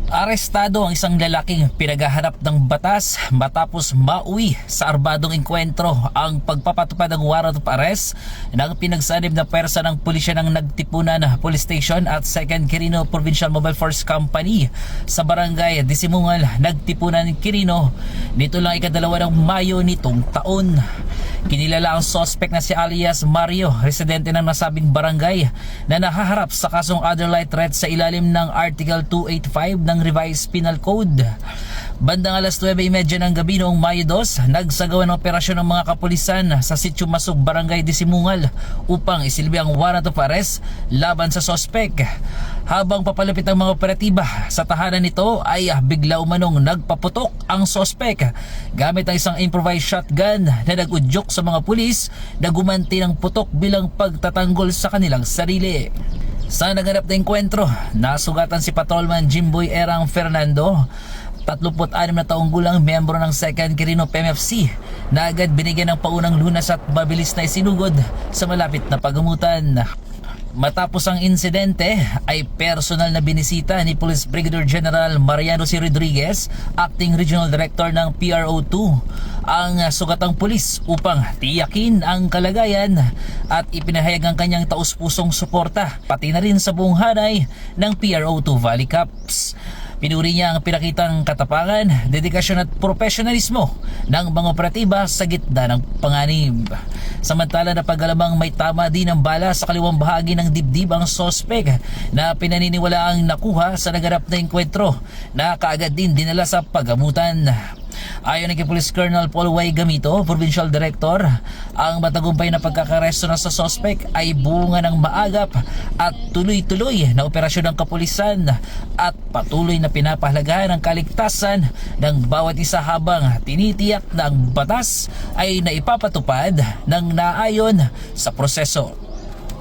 Arestado ang isang lalaking pinaghahanap ng batas matapos mauwi sa arbadong engkwentro ang pagpapatupad ng warrant of arrest ng pinagsanib na pwersa ng pulisya ng Nagtipunan Police Station at 2nd Quirino Provincial Mobile Force Company sa barangay Disimungal, Nagtipunan, Quirino nito lang ika-2 ng Mayo nitong taon. Kinilala ang suspect na si alias Mario, residente ng nasabing barangay na nahaharap sa kasong other light threat sa ilalim ng Article 285 ng Revised Penal Code. Bandang alas 9:30 ng gabi noong Mayo 2, nagsagawa ng operasyon ng mga kapulisan sa Sitio Masug, Barangay Disimungal upang isilbi ang warrant of arrest laban sa suspect. Habang papalapit ang mga operatiba sa tahanan nito ay bigla umanong nagpaputok ang suspect gamit ang isang improvised shotgun na nag-udyok sa mga pulis na gumanti ng putok bilang pagtatanggol sa kanilang sarili. Sa naganap na engkwentro, nasugatan si Patrolman Jimboy Erang Fernando, 36 na taong gulang, miyembro ng 2nd Quirino PMFC, na agad binigyan ng paunang lunas at mabilis na isinugod sa malapit na pagamutan. Matapos ang insidente ay personal na binisita ni Police Brigadier General Mariano C. Rodriguez, Acting Regional Director ng PRO2, ang sugatang pulis upang tiyakin ang kalagayan at ipinahayag ang kanyang taus-pusong suporta pati na rin sa buong hanay ng PRO2 Valley Cups. Pinuri niya ang pinakitang katapangan, dedikasyon at profesionalismo ng mga operatiba sa gitna ng panganib. Samantala na pag-alamang may tama din ng bala sa kaliwang bahagi ng dibdib ang sospek na pinaniniwalaang nakuha sa naganap na engkwentro na kaagad din dinala sa pagamutan. Ayon kay Police Colonel Paul Y. Gamito, Provincial Director, ang matagumpay na pagkakaresto na sa sospek ay bunga ng maagap at tuloy-tuloy na operasyon ng kapulisan at patuloy na pinapahalagahan ang kaligtasan ng bawat isa habang tinitiyak na ang batas ay naipapatupad ng naayon sa proseso.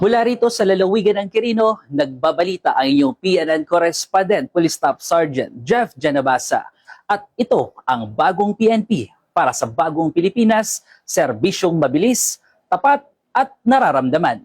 Mula rito sa lalawigan ng Quirino, nagbabalita ang inyong PNN correspondent, Police Staff Sergeant Jeff Janabasa. At ito ang bagong PNP para sa bagong Pilipinas, serbisyong mabilis, tapat at nararamdaman.